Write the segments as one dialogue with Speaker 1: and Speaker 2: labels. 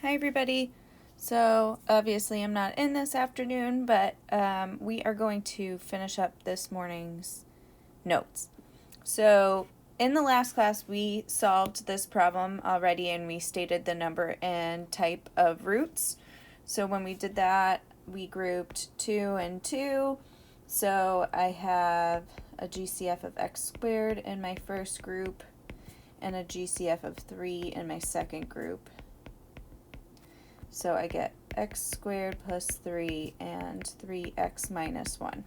Speaker 1: Hi everybody. So obviously I'm not in this afternoon, but we are going to finish up this morning's notes. So in the last class we solved this problem already and we stated the number and type of roots. So when we did that we grouped 2 and 2. So I have a GCF of x squared in my first group and a GCF of 3 in my second group. So I get x squared plus 3 and 3x minus 1.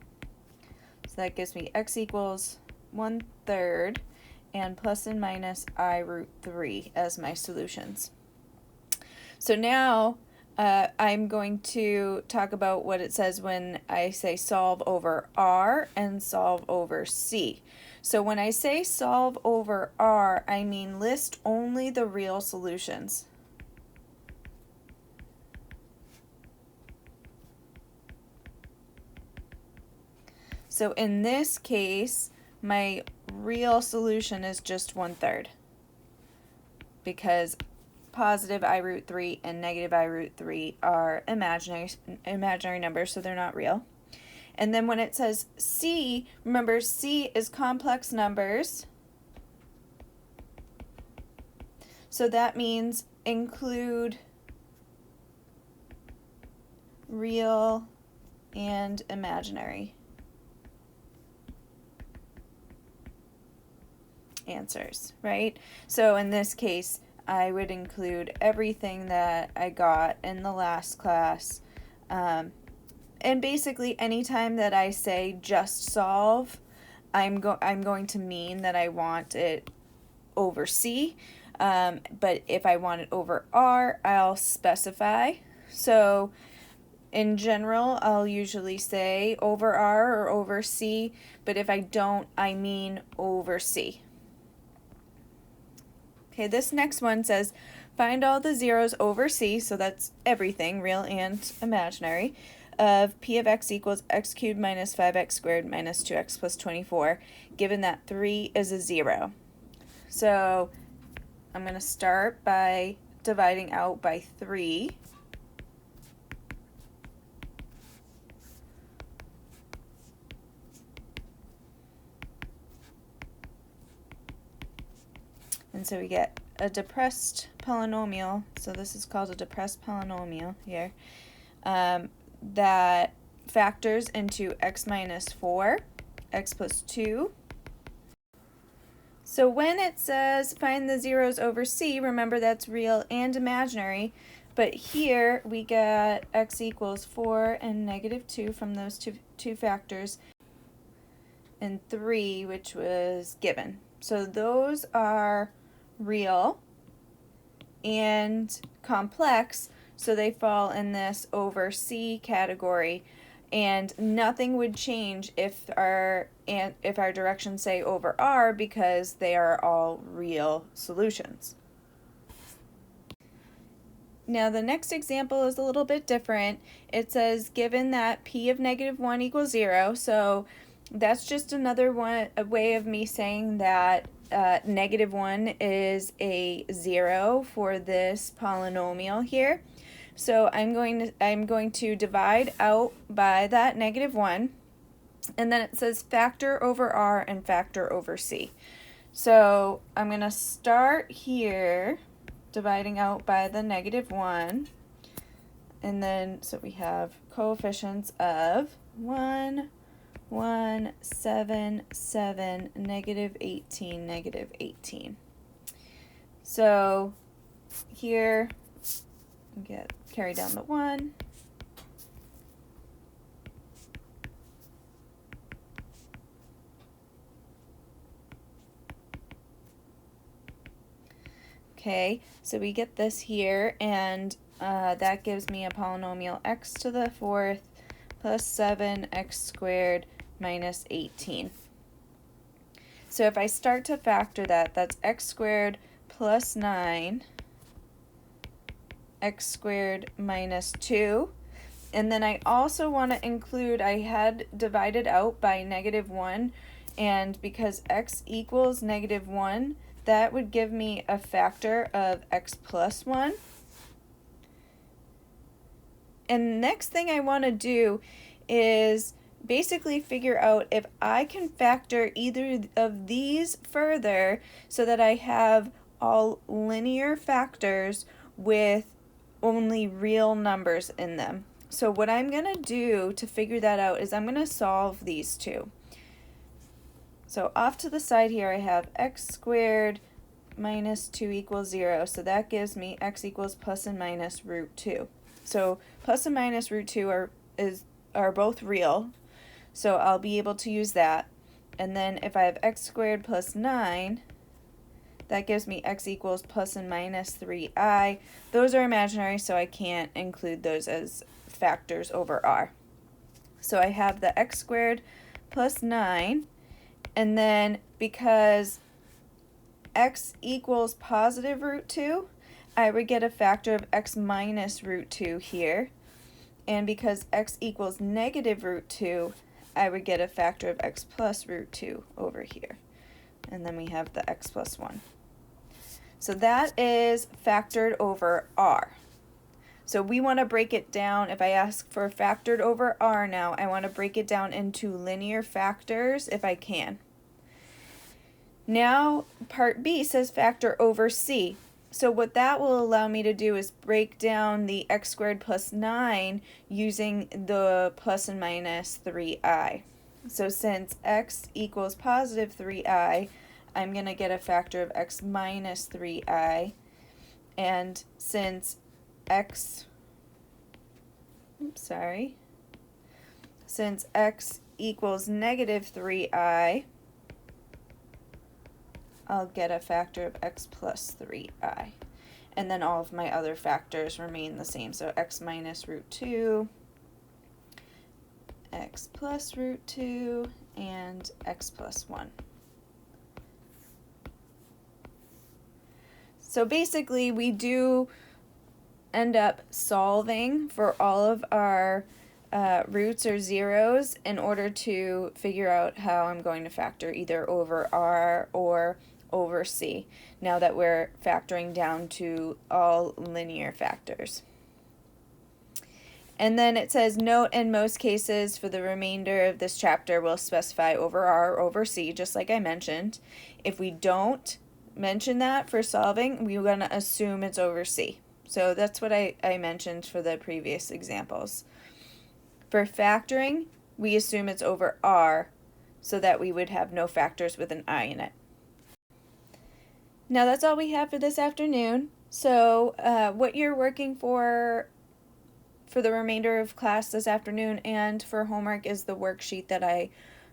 Speaker 1: So that gives me x equals 1/3 and plus and minus I root 3 as my solutions. So now I'm going to talk about what it says when I say solve over R and solve over C. So when I say solve over R, I mean list only the real solutions. So in this case, my real solution is just 1/3 because positive I root 3 and negative I root 3 are imaginary numbers, so they're not real. And then when it says C, remember C is complex numbers. So that means include real and imaginary answers, right? So in this case, I would include everything that I got in the last class. And basically anytime that I say just solve, I'm going to mean that I want it over C. But if I want it over R, I'll specify. So in general, I'll usually say over R or over C, but if I don't, I mean over C. Okay, this next one says, find all the zeros over C, so that's everything, real and imaginary, of P of x equals x cubed minus 5x squared minus 2x plus 24, given that 3 is a 0. So I'm going to start by dividing out by 3. And so we get a depressed polynomial, so this is called a depressed polynomial here, that factors into x minus 4, x plus 2. So when it says find the zeros over C, remember that's real and imaginary, but here we get x equals 4 and negative 2 from those two factors, and 3, which was given. So those are real and complex, so they fall in this over C category, and nothing would change if our directions say over R because they are all real solutions. Now the next example is a little bit different. It says given that P of negative 1 equals 0, so that's just another a way of me saying that negative 1 is a 0 for this polynomial here. So I'm going to divide out by that negative 1, and then it says factor over R and factor over C. So I'm going to start here dividing out by the negative 1, and then so we have coefficients of 1, 1, 7, 7, negative 18, negative 18. So here, carry down the 1. Okay, so we get this here, and that gives me a polynomial x to the 4th plus 7x squared minus 18. So if I start to factor that, that's x squared plus 9, x squared minus 2. And then I also want to include, I had divided out by negative 1, and because x equals negative 1, that would give me a factor of x plus 1. And next thing I want to do is basically figure out if I can factor either of these further so that I have all linear factors with only real numbers in them. So what I'm going to do to figure that out is I'm going to solve these two. So off to the side here I have x squared minus 2 equals 0. So that gives me x equals plus and minus root 2. So plus and minus root 2 are both real. So I'll be able to use that. And then if I have x squared plus 9, that gives me x equals plus and minus 3i. Those are imaginary, so I can't include those as factors over r. So I have the x squared plus 9, and then because x equals positive root 2, I would get a factor of x minus root 2 here. And because x equals negative root 2, I would get a factor of x plus root 2 over here. And then we have the x plus 1. So that is factored over r. So we want to break it down. If I ask for factored over r now, I want to break it down into linear factors if I can. Now part B says factor over c. So what that will allow me to do is break down the x squared plus 9 using the plus and minus 3i. So since x equals positive 3i, I'm going to get a factor of x minus 3i. And since since x equals negative 3i, I'll get a factor of x plus 3i. And then all of my other factors remain the same. So x minus root 2, x plus root 2, and x plus 1. So basically we do end up solving for all of our roots or zeros in order to figure out how I'm going to factor either over r or over c, now that we're factoring down to all linear factors. And then it says, note in most cases for the remainder of this chapter we'll specify over r or over c, just like I mentioned. If we don't mention that for solving, we're going to assume it's over c. So that's what I mentioned for the previous examples. For factoring, we assume it's over r so that we would have no factors with an I in it. Now that's all we have for this afternoon. So what you're working for the remainder of class this afternoon and for homework is the worksheet that I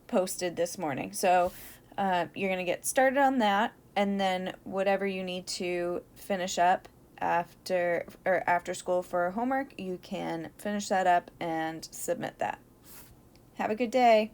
Speaker 1: posted this morning. So you're going to get started on that, and then whatever you need to finish up after school for homework, you can finish that up and submit that. Have a good day.